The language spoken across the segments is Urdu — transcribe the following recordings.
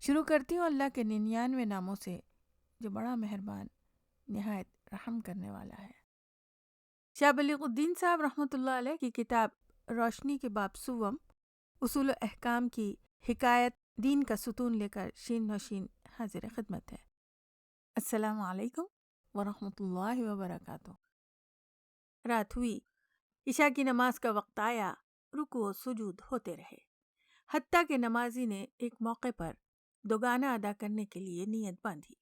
شروع کرتی ہوں اللہ کے 99 ناموں سے جو بڑا مہربان نہایت رحم کرنے والا ہے۔ شاہ بلیغ الدین صاحب رحمۃ اللہ علیہ کی کتاب روشنی کے باب سوم اصول و احکام کی حکایت دین کا ستون لے کر شین نوشین حاضر خدمت ہے۔ السلام علیکم ورحمۃ اللہ وبرکاتہ۔ رات ہوئی، عشاء کی نماز کا وقت آیا، رکوع و سجود ہوتے رہے، حتیٰ کہ نمازی نے ایک موقع پر دوگانہ ادا کرنے کے لیے نیت باندھی۔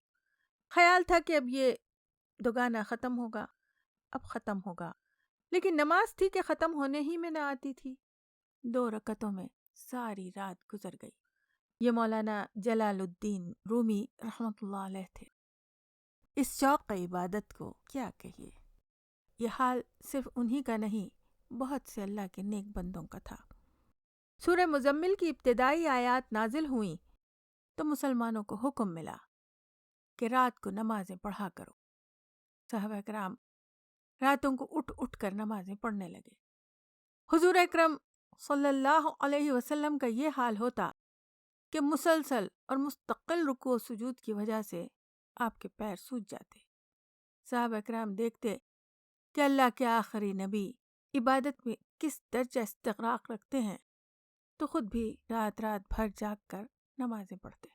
خیال تھا کہ اب یہ دوگانہ ختم ہوگا، اب ختم ہوگا، لیکن نماز تھی کہ ختم ہونے ہی میں نہ آتی تھی۔ 2 رکعتوں میں ساری رات گزر گئی۔ یہ مولانا جلال الدین رومی رحمۃ اللہ علیہ تھے۔ اس شوق عبادت کو کیا کہیے، یہ حال صرف انہی کا نہیں، بہت سے اللہ کے نیک بندوں کا تھا۔ سورہ مزمل کی ابتدائی آیات نازل ہوئیں تو مسلمانوں کو حکم ملا کہ رات کو نمازیں پڑھا کرو۔ صحابہ کرام راتوں کو اٹھ اٹھ کر نمازیں پڑھنے لگے۔ حضور اکرم صلی اللہ علیہ وسلم کا یہ حال ہوتا کہ مسلسل اور مستقل رکوع و سجود کی وجہ سے آپ کے پیر سوج جاتے۔ صحابہ کرام دیکھتے کہ اللہ کے آخری نبی عبادت میں کس درجہ استغراق رکھتے ہیں تو خود بھی رات رات بھر جاگ کر نمازیں پڑھتے۔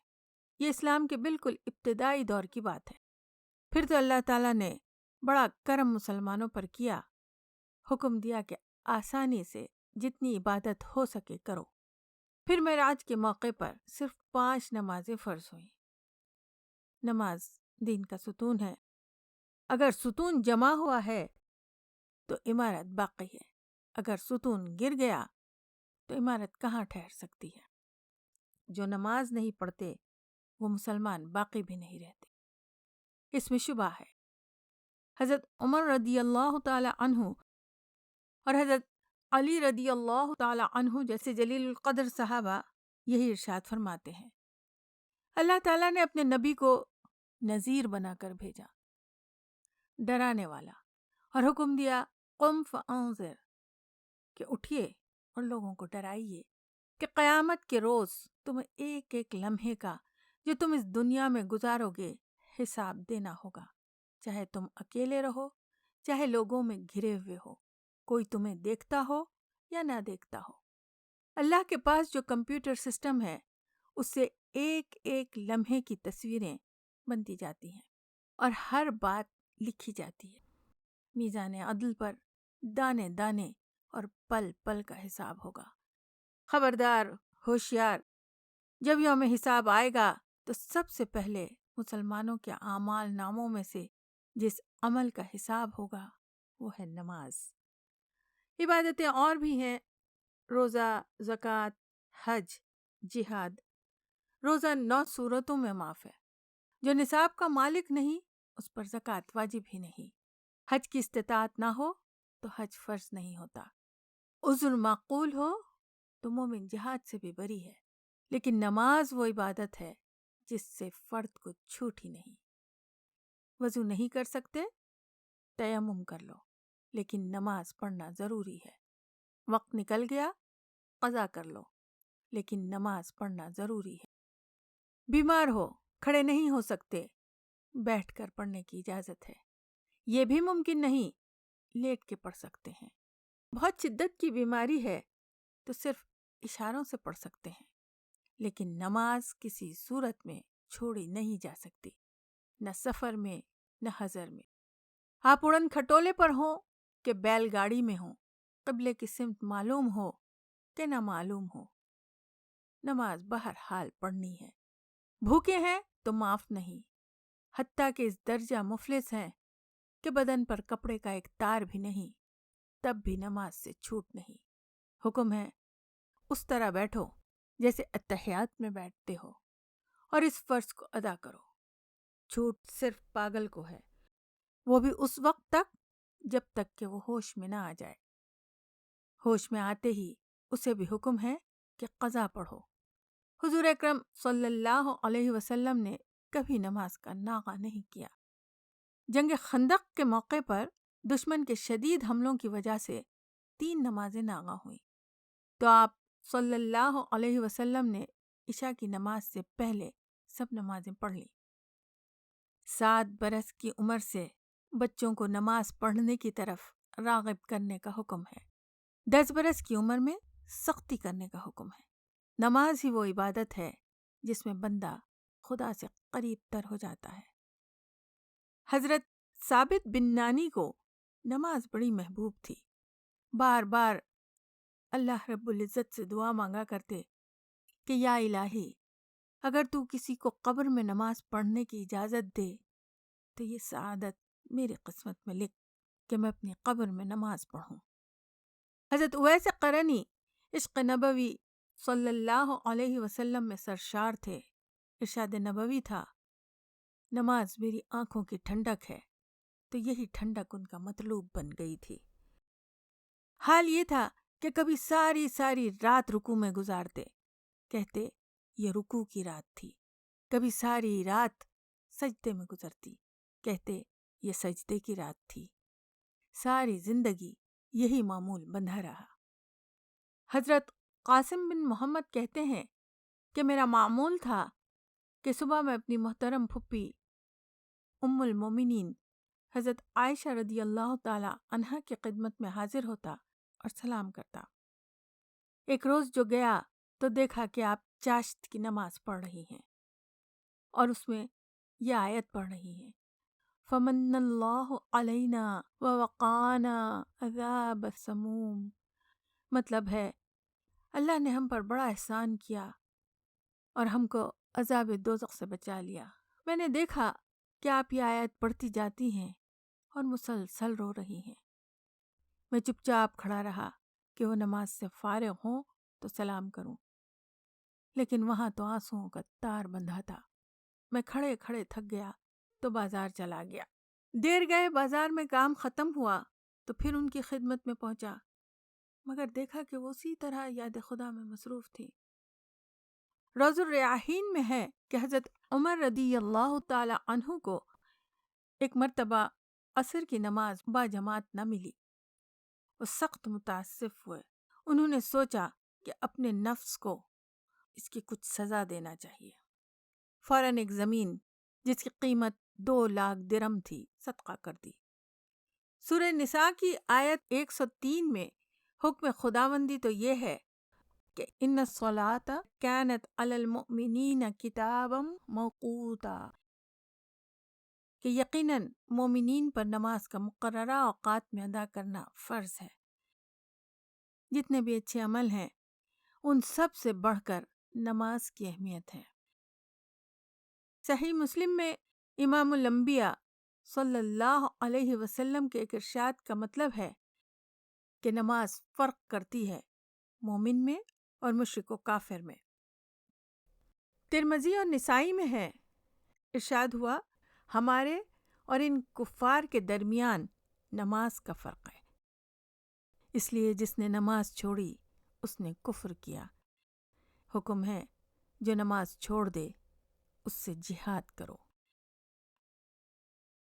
یہ اسلام کے بالکل ابتدائی دور کی بات ہے۔ پھر تو اللہ تعالیٰ نے بڑا کرم مسلمانوں پر کیا، حکم دیا کہ آسانی سے جتنی عبادت ہو سکے کرو۔ پھر معراج کے موقع پر صرف 5 نمازیں فرض ہوئیں۔ نماز دین کا ستون ہے۔ اگر ستون جمع ہوا ہے تو عمارت باقی ہے، اگر ستون گر گیا تو عمارت کہاں ٹھہر سکتی ہے؟ جو نماز نہیں پڑھتے وہ مسلمان باقی بھی نہیں رہتے۔ اس میں شبہ ہے۔ حضرت عمر رضی اللہ تعالی عنہ اور حضرت علی رضی اللہ تعالی عنہ جیسے جلیل القدر صحابہ یہی ارشاد فرماتے ہیں، اللہ تعالیٰ نے اپنے نبی کو نذیر بنا کر بھیجا، ڈرانے والا، اور حکم دیا قم فانذر کہ اٹھیے اور لوگوں کو ڈرائیے کہ قیامت کے روز تمہیں ایک ایک لمحے کا جو تم اس دنیا میں گزارو گے حساب دینا ہوگا، چاہے تم اکیلے رہو، چاہے لوگوں میں گھرے ہوئے ہو، کوئی تمہیں دیکھتا ہو یا نہ دیکھتا ہو۔ اللہ کے پاس جو کمپیوٹر سسٹم ہے اس سے ایک ایک لمحے کی تصویریں بنتی جاتی ہیں اور ہر بات لکھی جاتی ہے۔ میزان عدل پر دانے دانے اور پل پل کا حساب ہوگا۔ خبردار، ہوشیار، جب یوم حساب آئے گا تو سب سے پہلے مسلمانوں کے اعمال ناموں میں سے جس عمل کا حساب ہوگا وہ ہے نماز۔ عبادتیں اور بھی ہیں، روزہ، زکوٰۃ، حج، جہاد۔ روزہ 9 صورتوں میں معاف ہے۔ جو نصاب کا مالک نہیں اس پر زکوٰۃ واجب ہی نہیں۔ حج کی استطاعت نہ ہو تو حج فرض نہیں ہوتا۔ عذر معقول ہو تو مومن جہاد سے بھی بری ہے، لیکن نماز وہ عبادت ہے جس سے فرد کو چھوٹ ہی نہیں۔ وضو نہیں کر سکتے، تیمم کر لو، لیکن نماز پڑھنا ضروری ہے۔ وقت نکل گیا، قضا کر لو، لیکن نماز پڑھنا ضروری ہے۔ بیمار ہو، کھڑے نہیں ہو سکتے، بیٹھ کر پڑھنے کی اجازت ہے۔ یہ بھی ممکن نہیں، لیٹ کے پڑھ سکتے ہیں۔ بہت شدت کی بیماری ہے تو صرف اشاروں سے پڑھ سکتے ہیں، لیکن نماز کسی صورت میں چھوڑی نہیں جا سکتی، نہ سفر میں نہ حضر میں۔ آپ اڑن کھٹولے پر ہوں کہ بیل گاڑی میں ہوں، قبلے کی سمت معلوم ہو کہ نہ معلوم ہو، نماز بہرحال پڑھنی ہے۔ بھوکے ہیں تو معاف نہیں، حتیٰ کہ اس درجہ مفلس ہیں کہ بدن پر کپڑے کا ایک تار بھی نہیں، تب بھی نماز سے چھوٹ نہیں۔ حکم ہے اس طرح بیٹھو جیسے اتحیات میں بیٹھتے ہو اور اس فرض کو ادا کرو۔ چھوٹ صرف پاگل کو ہے، وہ بھی اس وقت تک جب تک کہ وہ ہوش میں نہ آ جائے۔ ہوش میں آتے ہی اسے بھی حکم ہے کہ قضا پڑھو۔ حضور اکرم صلی اللہ علیہ وسلم نے کبھی نماز کا ناغہ نہیں کیا۔ جنگ خندق کے موقع پر دشمن کے شدید حملوں کی وجہ سے 3 نمازیں ناغہ ہوئیں تو آپ صلی اللہ علیہ وسلم نے عشاء کی نماز سے پہلے سب نمازیں پڑھ لیں۔ 7 برس کی عمر سے بچوں کو نماز پڑھنے کی طرف راغب کرنے کا حکم ہے۔ 10 برس کی عمر میں سختی کرنے کا حکم ہے۔ نماز ہی وہ عبادت ہے جس میں بندہ خدا سے قریب تر ہو جاتا ہے۔ حضرت ثابت بن نانی کو نماز بڑی محبوب تھی۔ بار بار اللہ رب العزت سے دعا مانگا کرتے کہ یا الہی، اگر تو کسی کو قبر میں نماز پڑھنے کی اجازت دے تو یہ سعادت میری قسمت میں لکھ کہ میں اپنی قبر میں نماز پڑھوں۔ حضرت اویس قرنی عشق نبوی صلی اللہ علیہ وسلم میں سرشار تھے۔ ارشاد نبوی تھا، نماز میری آنکھوں کی ٹھنڈک ہے، تو یہی ٹھنڈک ان کا مطلوب بن گئی تھی۔ حال یہ تھا کہ کبھی ساری رات رکوع میں گزارتے، کہتے یہ رکوع کی رات تھی۔ کبھی ساری رات سجدے میں گزرتی، کہتے یہ سجدے کی رات تھی۔ ساری زندگی یہی معمول بندھا رہا۔ حضرت قاسم بن محمد کہتے ہیں کہ میرا معمول تھا کہ صبح میں اپنی محترم پھپھی ام المومنین حضرت عائشہ رضی اللہ تعالی عنہا کی خدمت میں حاضر ہوتا اور سلام کرتا۔ ایک روز جو گیا تو دیکھا کہ آپ چاشت کی نماز پڑھ رہی ہیں اور اس میں یہ آیت پڑھ رہی ہیں، فمن اللہ علینا ووقانا عذاب السموم۔ مطلب ہے اللہ نے ہم پر بڑا احسان کیا اور ہم کو عذاب دوزخ سے بچا لیا۔ میں نے دیکھا کہ آپ یہ آیت پڑھتی جاتی ہیں اور مسلسل رو رہی ہیں۔ میں چپ چاپ کھڑا رہا کہ وہ نماز سے فارغ ہوں تو سلام کروں، لیکن وہاں تو آنسوؤں کا تار بندھا تھا۔ میں کھڑے کھڑے تھک گیا تو بازار چلا گیا۔ دیر گئے بازار میں کام ختم ہوا تو پھر ان کی خدمت میں پہنچا، مگر دیکھا کہ وہ اسی طرح یاد خدا میں مصروف تھی۔ روض الریاحین میں ہے کہ حضرت عمر رضی اللہ تعالی عنہ کو ایک مرتبہ عصر کی نماز با جماعت نہ ملی۔ وہ سخت متاسف ہوئے۔ انہوں نے سوچا کہ اپنے نفس کو اس کی کچھ سزا دینا چاہیے۔ فوراً ایک زمین جس کی قیمت 2 لاکھ درہم تھی صدقہ کر دی۔ سورہ نساء کی آیت 103 میں حکم خداوندی تو یہ ہے کہ ان الصلاۃ کانت علی المؤمنین کتابا موقوتا، کہ یقیناً مومنین پر نماز کا مقررہ اوقات میں ادا کرنا فرض ہے۔ جتنے بھی اچھے عمل ہیں ان سب سے بڑھ کر نماز کی اہمیت ہے۔ صحیح مسلم میں امام الانبیاء صلی اللہ علیہ وسلم کے ایک ارشاد کا مطلب ہے کہ نماز فرق کرتی ہے مومن میں اور مشرک و کافر میں۔ ترمذی اور نسائی میں ہے، ارشاد ہوا ہمارے اور ان کفار کے درمیان نماز کا فرق ہے، اس لیے جس نے نماز چھوڑی اس نے کفر کیا۔ حکم ہے جو نماز چھوڑ دے اس سے جہاد کرو۔